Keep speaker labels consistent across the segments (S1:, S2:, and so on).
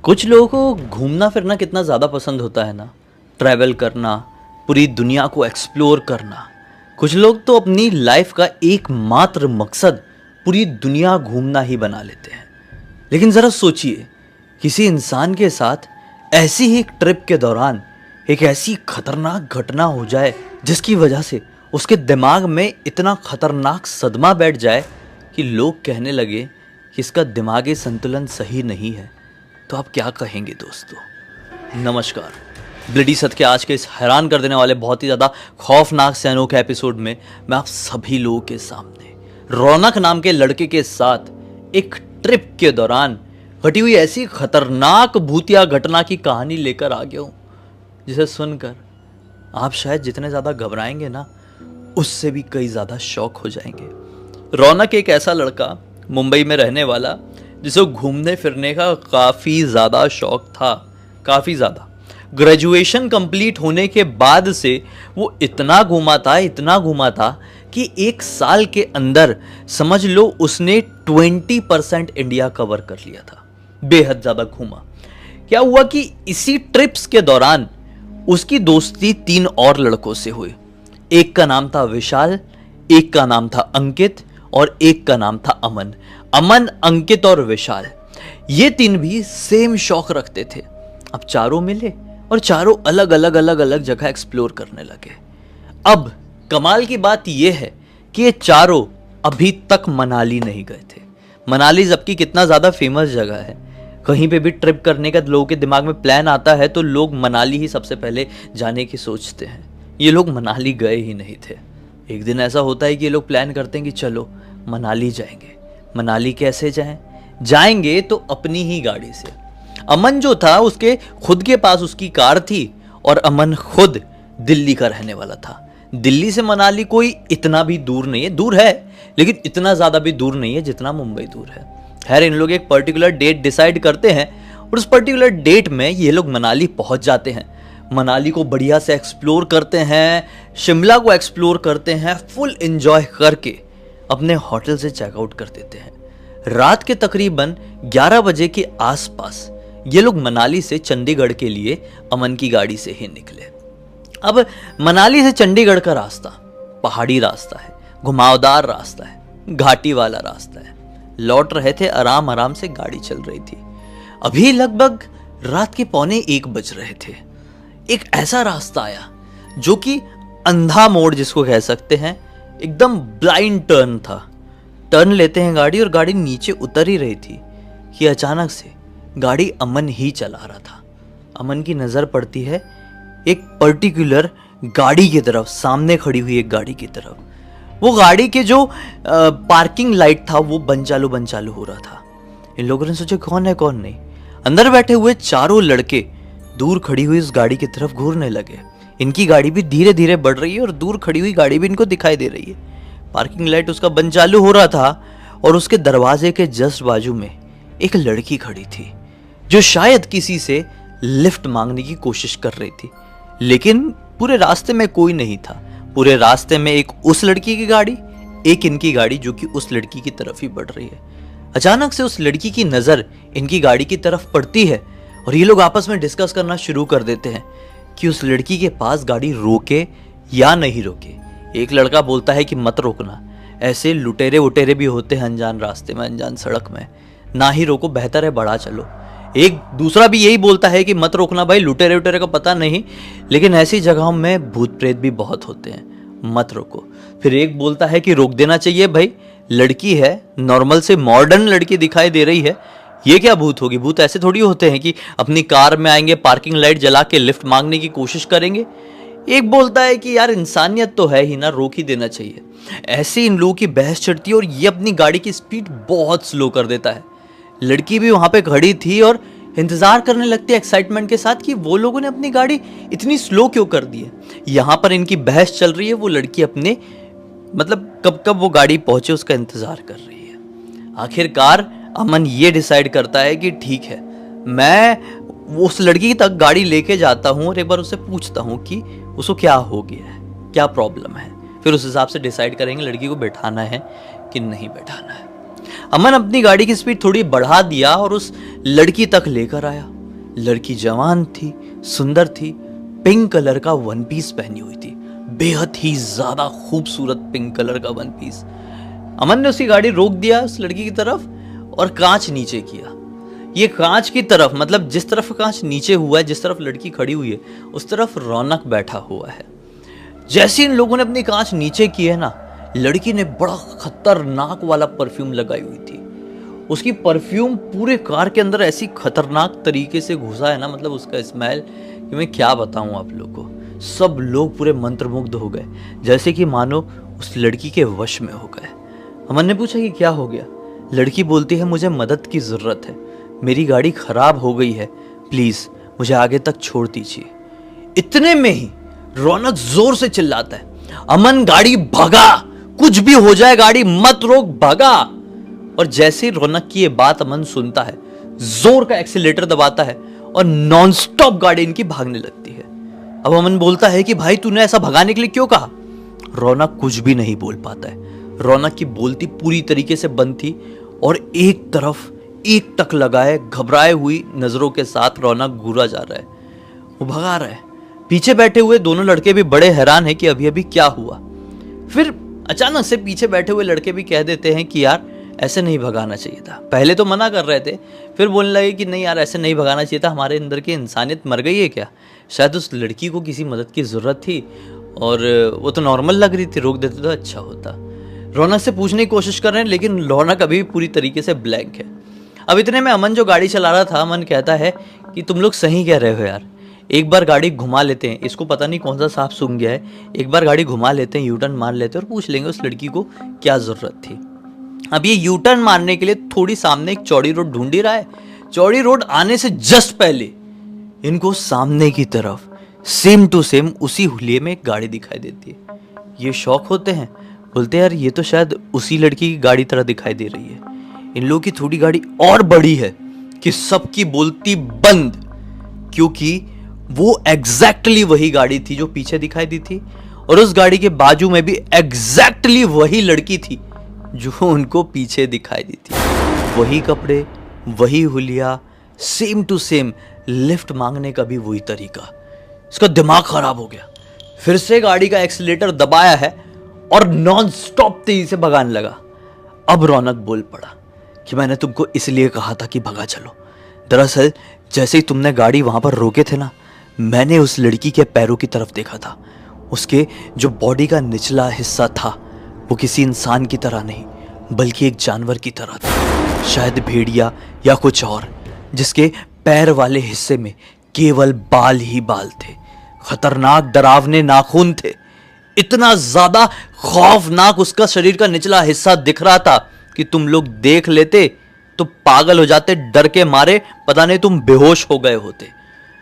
S1: कुछ लोगों को घूमना फिरना कितना ज़्यादा पसंद होता है ना। ट्रैवल करना, पूरी दुनिया को एक्सप्लोर करना। कुछ लोग तो अपनी लाइफ का एकमात्र मकसद पूरी दुनिया घूमना ही बना लेते हैं। लेकिन ज़रा सोचिए, किसी इंसान के साथ ऐसी ही एक ट्रिप के दौरान एक ऐसी खतरनाक घटना हो जाए जिसकी वजह से उसके दिमाग में इतना खतरनाक सदमा बैठ जाए कि लोग कहने लगे कि इसका दिमागी संतुलन सही नहीं है, तो आप क्या कहेंगे दोस्तों। नमस्कार, ब्लडी सत्य के आज के इस हैरान कर देने वाले बहुत ही ज़्यादा खौफनाक से अनोखे एपिसोड में मैं आप सभी लोगों के सामने रौनक नाम के लड़के के साथ एक ट्रिप के दौरान घटी हुई ऐसी खतरनाक भूतिया घटना की कहानी लेकर आ गया हूँ, जिसे सुनकर आप शायद जितने ज़्यादा घबराएंगे ना, उससे भी कई ज़्यादा शॉक हो जाएंगे। रौनक एक ऐसा लड़का, मुंबई में रहने वाला, जिसे घूमने फिरने का काफ़ी ज़्यादा शौक था, काफ़ी ज़्यादा। ग्रेजुएशन कंप्लीट होने के बाद से वो इतना घूमा था कि एक साल के अंदर समझ लो उसने 20% इंडिया कवर कर लिया था। बेहद ज़्यादा घूमा। क्या हुआ कि इसी ट्रिप्स के दौरान उसकी दोस्ती 3 और लड़कों से हुई। एक का नाम था विशाल, एक का नाम था अंकित और एक का नाम था अमन। अमन, अंकित और विशाल, ये 3 भी सेम शौक रखते थे। अब चारों मिले और चारों अलग अलग जगह एक्सप्लोर करने लगे। अब कमाल की बात यह है कि ये चारों अभी तक मनाली नहीं गए थे। मनाली जबकि कितना ज़्यादा फेमस जगह है, कहीं पे भी ट्रिप करने का लोगों के दिमाग में प्लान आता है तो लोग मनाली ही सबसे पहले जाने की सोचते हैं। ये लोग मनाली गए ही नहीं थे। एक दिन ऐसा होता है कि ये लोग प्लान करते हैं कि चलो मनाली जाएंगे। मनाली कैसे जाएंगे तो अपनी ही गाड़ी से। अमन जो था, उसके खुद के पास उसकी कार थी और अमन खुद दिल्ली का रहने वाला था। दिल्ली से मनाली कोई इतना भी दूर नहीं है, दूर है लेकिन इतना ज़्यादा भी दूर नहीं है जितना मुंबई दूर है। खैर, इन लोग एक पर्टिकुलर डेट डिसाइड करते हैं और उस पर्टिकुलर डेट में ये लोग मनाली पहुंच जाते हैं। मनाली को बढ़िया से एक्सप्लोर करते हैं, शिमला को एक्सप्लोर करते हैं, फुल एंजॉय करके अपने होटल से चेकआउट कर देते हैं। रात के तकरीबन 11 बजे के आसपास ये लोग मनाली से चंडीगढ़ के लिए अमन की गाड़ी से ही निकले। अब मनाली से चंडीगढ़ का रास्ता पहाड़ी रास्ता है, घुमावदार रास्ता है, घाटी वाला रास्ता है। लौट रहे थे, आराम से गाड़ी चल रही थी। अभी लगभग रात के 1:15 बज रहे थे। एक ऐसा रास्ता आया जो कि अंधा मोड़ जिसको कह सकते हैं, एकदम ब्लाइंड टर्न था। टर्न लेते हैं गाड़ी और गाड़ी नीचे उतर ही रही थी कि अचानक से गाड़ी अमन ही चला रहा था। अमन की नज़र पड़ती है एक पर्टिकुलर गाड़ी की तरफ, सामने खड़ी हुई एक गाड़ी की तरफ। वो गाड़ी के जो पार्किंग लाइट था वो बंद चालू हो रहा था। इन लोगों ने सोचा कौन है कौन नहीं। अंदर बैठे हुए चारों लड़के दूर खड़ी हुई उस गाड़ी की तरफ घूरने लगे। इनकी गाड़ी भी धीरे धीरे बढ़ रही है और दूर खड़ी हुई गाड़ी भी इनको दिखाई दे रही है। पार्किंग लाइट उसका बंद चालू हो रहा था और उसके दरवाजे के जस्ट बाजू में एक लड़की खड़ी थी जो शायद किसी से लिफ्ट मांगने की कोशिश कर रही थी। लेकिन पूरे रास्ते में कोई नहीं था। पूरे रास्ते में एक उस लड़की की गाड़ी, एक इनकी गाड़ी जो कि उस लड़की की तरफ ही बढ़ रही है। अचानक से उस लड़की की नज़र इनकी गाड़ी की तरफ पड़ती है और ये लोग आपस में डिस्कस करना शुरू कर देते हैं कि उस लड़की के पास गाड़ी रोके या नहीं रोके। एक लड़का बोलता है कि मत रोकना, ऐसे लुटेरे वुटेरे भी होते हैं अनजान रास्ते में, अनजान सड़क में, ना ही रोको, बेहतर है बढ़ा चलो। एक दूसरा भी यही बोलता है कि मत रोकना भाई, लुटेरे वुटेरे का पता नहीं, लेकिन ऐसी जगहों में भूत प्रेत भी बहुत होते हैं, मत रोको। फिर एक बोलता है कि रोक देना चाहिए भाई, लड़की है, नॉर्मल से मॉडर्न लड़की दिखाई दे रही है, ये क्या भूत होगी, भूत ऐसे थोड़ी होते हैं कि अपनी कार में आएंगे, पार्किंग लाइट जला के लिफ्ट मांगने की कोशिश करेंगे। एक बोलता है कि यार इंसानियत तो है ही ना, रोक ही देना चाहिए। ऐसे इन लोगों की बहस चढ़ती है और ये अपनी गाड़ी की स्पीड बहुत स्लो कर देता है। लड़की भी वहां पे खड़ी थी और इंतजार करने लगती है एक्साइटमेंट के साथ कि वो लोगों ने अपनी गाड़ी इतनी स्लो क्यों कर दी है। यहाँ पर इनकी बहस चल रही है, वो लड़की अपने कब वो गाड़ी पहुंचे उसका इंतजार कर रही है। आखिरकार अमन ये डिसाइड करता है कि ठीक है, मैं उस लड़की तक गाड़ी लेके जाता हूँ और एक बार उससे पूछता हूँ कि उसको क्या हो गया है, क्या प्रॉब्लम है। फिर उस हिसाब से डिसाइड करेंगे लड़की को बैठाना है कि नहीं बैठाना है। अमन अपनी गाड़ी की स्पीड थोड़ी बढ़ा दिया और उस लड़की तक लेकर आया। लड़की जवान थी, सुंदर थी, पिंक कलर का वन पीस पहनी हुई थी, बेहद ही ज्यादा खूबसूरत पिंक कलर का वन पीस। अमन ने उसकी गाड़ी रोक दिया उस लड़की की तरफ और कांच नीचे किया। ये कांच की तरफ मतलब जिस तरफ कांच नीचे हुआ है, जिस तरफ लड़की खड़ी हुई है उस तरफ रौनक बैठा हुआ है। जैसे इन लोगों ने अपनी कांच नीचे की है ना, लड़की ने बड़ा खतरनाक वाला परफ्यूम लगाई हुई थी। उसकी परफ्यूम पूरे कार के अंदर ऐसी खतरनाक तरीके से घुसा है ना, मतलब उसका स्मेल कि मैं क्या बताऊं आप लोगों को। सब लोग पूरे मंत्रमुग्ध हो गए, जैसे कि मानो उस लड़की के वश में हो गए। अमन ने पूछा कि क्या हो गया। लड़की बोलती है मुझे मदद की जरूरत है, मेरी गाड़ी खराब हो गई है, प्लीज मुझे आगे तक छोड़ दीजिए। इतने में ही रौनक जोर से चिल्लाता है, अमन गाड़ी भगा, कुछ भी हो जाए गाड़ी मत रोक, भगा। और जैसे ही रौनक की ये बात अमन सुनता है, जोर का एक्सीलेटर दबाता है और नॉनस्टॉप गाड़ी इनकी भागने लगती है। अब अमन बोलता है कि भाई तूने ऐसा भगाने के लिए क्यों कहा। रौनक कुछ भी नहीं बोल पाता है। रौनक की बोलती पूरी तरीके से बंद थी और एक तरफ एक टक लगाए घबराए हुई नजरों के साथ रौनक घूरा जा रहा है, वो भगा रहा है। पीछे बैठे हुए दोनों लड़के भी बड़े हैरान हैं कि अभी अभी क्या हुआ। फिर अचानक से पीछे बैठे हुए लड़के भी कह देते हैं कि यार ऐसे नहीं भगाना चाहिए था। पहले तो मना कर रहे थे, फिर बोलने लगे कि नहीं यार ऐसे नहीं भगाना चाहिए था, हमारे अंदर की इंसानियत मर गई है क्या। शायद उस लड़की को किसी मदद की ज़रूरत थी और वो तो नॉर्मल लग रही थी, रोक देते तो अच्छा होता। रौनक से पूछने की कोशिश कर रहे हैं लेकिन रौनक अभी पूरी तरीके से ब्लैंक है। अब इतने में अमन जो गाड़ी चला रहा था, अमन कहता है कि तुम लोग सही कह रहे हो यार, एक बार गाड़ी घुमा लेते हैं। इसको पता नहीं कौन सा सांप सूंघ गया है, एक बार गाड़ी घुमा लेते हैं, यू टर्न मार लेते हैं और पूछ लेंगे उस लड़की को क्या ज़रूरत थी। अब ये यू टर्न मारने के लिए थोड़ी सामने एक चौड़ी रोड ढूंढ ही रहा है। चौड़ी रोड आने से जस्ट पहले इनको सामने की तरफ सेम टू सेम उसी हुलिये में एक गाड़ी दिखाई देती है। ये शौक होते हैं, बोलते हैं यार ये तो शायद उसी लड़की की गाड़ी तरह दिखाई दे रही है। इन लोगों की थोड़ी गाड़ी और बड़ी है कि सबकी बोलती बंद, क्योंकि वो एग्जैक्टली वही गाड़ी थी जो पीछे दिखाई दी थी और उस गाड़ी के बाजू में भी एग्जैक्टली वही लड़की थी जो उनको पीछे दिखाई दी थी। वही कपड़े, वही हुलिया, सेम टू सेम, लिफ्ट मांगने का भी वही तरीका। इसका दिमाग खराब हो गया, फिर से गाड़ी का एक्सीलेटर दबाया है और नॉन स्टॉप तेजी से भगाने लगा। अब रौनक बोल पड़ा कि मैंने तुमको इसलिए कहा था कि भगा चलो। दरअसल जैसे ही तुमने गाड़ी वहां पर रोके थे ना, मैंने उस लड़की के पैरों की तरफ देखा था। उसके जो बॉडी का निचला हिस्सा था वो किसी इंसान की तरह नहीं बल्कि एक जानवर की तरह था, शायद भेड़िया या कुछ और, जिसके पैर वाले हिस्से में केवल बाल ही बाल थे। खतरनाक डरावने नाखून थे, इतना ज्यादा खौफनाक उसका शरीर का निचला हिस्सा दिख रहा था कि तुम लोग देख लेते तो पागल हो जाते, डर के मारे पता नहीं तुम बेहोश हो गए होते।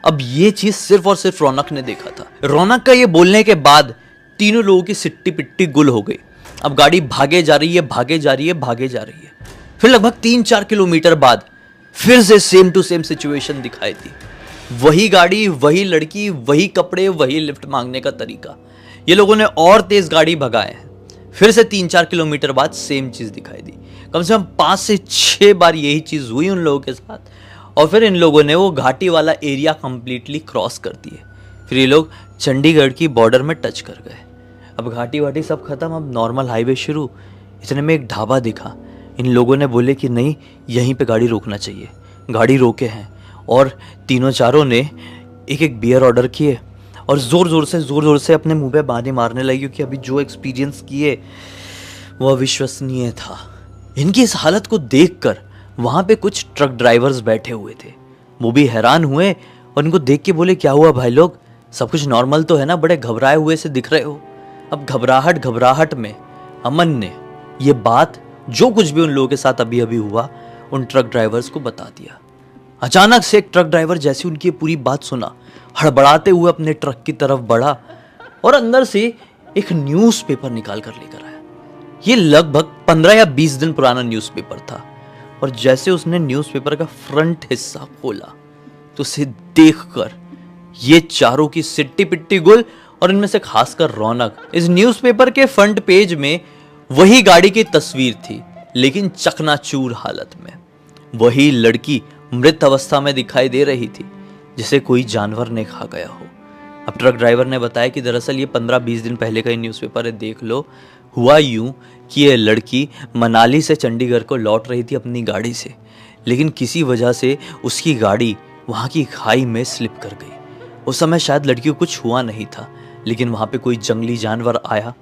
S1: अब ये चीज सिर्फ और सिर्फ रौनक ने देखा था। रौनक का ये बोलने के बाद तीनों लोगों की सिट्टी पिट्टी गुल हो गई। अब गाड़ी भागे जा रही है, भागे जा रही है, भागे जा रही है। फिर लगभग 3-4 किलोमीटर बाद फिर से सेम टू सेम सिचुएशन दिखाई दी। वही गाड़ी, वही लड़की, वही कपड़े, वही लिफ्ट मांगने का तरीका। ये लोगों ने और तेज गाड़ी भगाए हैं। फिर से 3-4 किलोमीटर बाद सेम चीज दिखाई दी। कम से कम 5 से 6 बार यही चीज हुई उन लोगों के साथ और फिर इन लोगों ने वो घाटी वाला एरिया कंप्लीटली क्रॉस कर दिए। फिर ये लोग चंडीगढ़ की बॉर्डर में टच कर गए। अब घाटी वाटी सब खत्म, अब नॉर्मल हाईवे शुरू। इतने में एक ढाबा दिखा। इन लोगों ने बोले कि नहीं यहीं पे गाड़ी रोकना चाहिए। गाड़ी रोके हैं और तीनों चारों ने एक एक बियर ऑर्डर किए और ज़ोर ज़ोर से अपने मुंह पे बाने मारने लगे, क्योंकि अभी जो एक्सपीरियंस किए वो अविश्वसनीय था। इनकी इस हालत को देखकर वहाँ पे कुछ ट्रक ड्राइवर्स बैठे हुए थे, वो भी हैरान हुए और इनको देख के बोले क्या हुआ भाई लोग, सब कुछ नॉर्मल तो है ना, बड़े घबराए हुए से दिख रहे हो। अब घबराहट में अमन ने ये बात जो कुछ भी उन लोगों के साथ अभी अभी हुआ उन ट्रक ड्राइवर्स को बता दिया। अचानक से एक ट्रक ड्राइवर जैसे उनकी पूरी बात सुना, हड़बड़ाते हुए अपने ट्रक की तरफ बढ़ा और अंदर से एक न्यूज़पेपर निकाल कर लेकर आया। ये लगभग 15 या 20 दिन पुराना न्यूज़पेपर था और जैसे उसने न्यूज़पेपर का फ्रंट हिस्सा खोला तो उसे देखकर ये चारों की सिट्टी पिट्टी गुल और इनमें से खासकर रौनक। इस न्यूज़पेपर के फ्रंट पेज में वही गाड़ी की तस्वीर थी लेकिन चकनाचूर हालत में। वही लड़की मृत अवस्था में दिखाई दे रही थी। जिसे कोई जानवर ने खा गया हो। अब ट्रक ड्राइवर ने बताया कि दरअसल ये 15-20 दिन पहले का ही न्यूज़पेपर है, देख लो। हुआ यूं कि ये लड़की मनाली से चंडीगढ़ को लौट रही थी अपनी गाड़ी से, लेकिन किसी वजह से उसकी गाड़ी वहाँ की खाई में स्लिप कर गई। उस समय शायद लड़की को कुछ हुआ नहीं था, लेकिन वहाँ पे कोई जंगली जानवर आया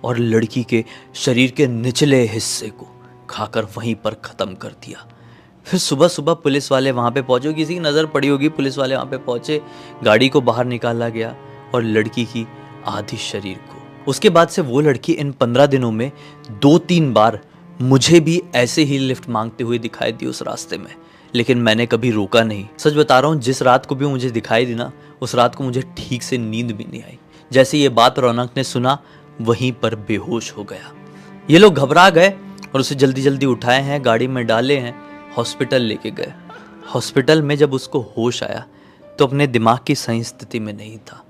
S1: और लड़की के शरीर के निचले हिस्से को खाकर वहीं पर ख़त्म कर दिया। फिर सुबह सुबह पुलिस वाले वहाँ पे पहुँचे, किसी की नज़र पड़ी होगी, पुलिस वाले वहाँ पे पहुँचे, गाड़ी को बाहर निकाला गया और लड़की की आधी शरीर को। उसके बाद से वो लड़की इन 15 दिनों में 2-3 बार मुझे भी ऐसे ही लिफ्ट मांगते हुए दिखाई दी उस रास्ते में, लेकिन मैंने कभी रोका नहीं। सच बता रहा हूँ, जिस रात को भी मुझे दिखाई दी ना, उस रात को मुझे ठीक से नींद भी नहीं आई। जैसे ये बात रौनक ने सुना, वहीं पर बेहोश हो गया। ये लोग घबरा गए और उसे जल्दी जल्दी उठाए हैं, गाड़ी में डाले हैं, हॉस्पिटल लेके गए। हॉस्पिटल में जब उसको होश आया तो अपने दिमाग की सही स्थिति में नहीं था।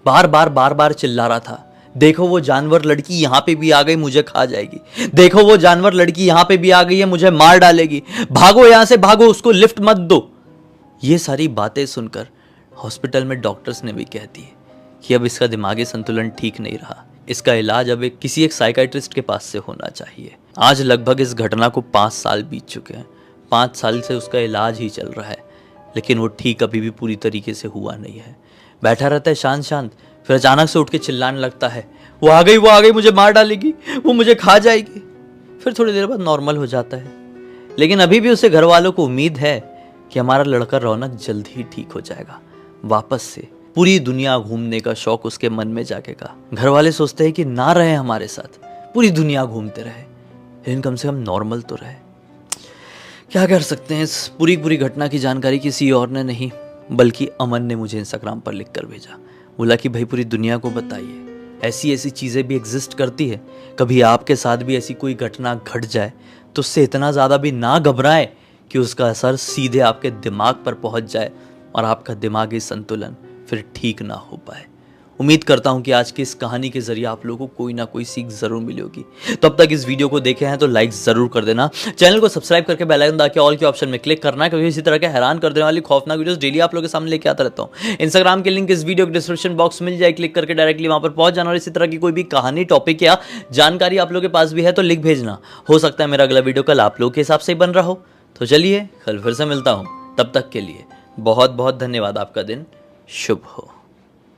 S1: बार बार चिल्ला रहा था, देखो वो जानवर लड़की यहाँ पे भी आ गई, मुझे खा जाएगी। देखो वो जानवर लड़की यहाँ पे भी आ गई है, मुझे मार डालेगी। भागो यहाँ से भागो, उसको लिफ्ट मत दो। ये सारी बातें सुनकर हॉस्पिटल में डॉक्टर्स ने भी कह दी कि अब इसका दिमागी संतुलन ठीक नहीं रहा, इसका इलाज अब किसी एक साइकाइट्रिस्ट के पास से होना चाहिए। आज लगभग इस घटना को 5 साल बीत चुके हैं। 5 साल से उसका इलाज ही चल रहा है, लेकिन वो ठीक अभी भी पूरी तरीके से हुआ नहीं है। बैठा रहता है शांत शांत, फिर अचानक से उठ के चिल्लाने लगता है, वो आ गई, मुझे मार डालेगी, वो मुझे खा जाएगी। फिर थोड़ी देर बाद नॉर्मल हो जाता है, लेकिन अभी भी उसके घर वालों को उम्मीद है कि हमारा लड़का रौनक जल्द ही ठीक हो जाएगा। वापस से पूरी दुनिया घूमने का शौक उसके मन में जागेगा। घर वाले सोचते हैं कि ना रहे हमारे साथ, पूरी दुनिया घूमते रहे, लेकिन कम से कम नॉर्मल तो रहे। क्या कर सकते हैं, इस पूरी घटना की जानकारी किसी और ने नहीं बल्कि अमन ने मुझे इंस्टाग्राम पर लिख कर भेजा। बोला कि भाई पूरी दुनिया को बताइए, ऐसी चीज़ें भी एग्जिस्ट करती है। कभी आपके साथ भी ऐसी कोई घटना घट जाए तो उससे इतना ज़्यादा भी ना घबराएं कि उसका असर सीधे आपके दिमाग पर पहुंच जाए और आपका दिमागी संतुलन फिर ठीक ना हो पाए। उम्मीद करता हूं कि आज की इस कहानी के जरिए आप लोगों को कोई ना कोई सीख जरूर मिली होगी। तो अब तक इस वीडियो को देखे हैं तो लाइक जरूर कर देना, चैनल को सब्सक्राइब करके बेल आइकन दबा के ऑल के ऑप्शन में क्लिक करना, क्योंकि इसी तरह के हैरान कर देने वाली खौफनाक वीडियोस डेली आप लोगों के सामने लेके आता रहता हूं। इंस्टाग्राम के लिंक इस वीडियो के डिस्क्रिप्शन बॉक्स मिल जाए, क्लिक करके डायरेक्टली वहां पर पहुंच जाना। और इसी तरह की कोई भी कहानी, टॉपिक या जानकारी आप लोगों के पास भी है तो लिख भेजना। हो सकता है मेरा अगला वीडियो कल आप लोग के हिसाब से ही बन रहा हो। तो चलिए कल फिर से मिलता हूं, तब तक के लिए बहुत बहुत धन्यवाद। आपका दिन शुभ हो।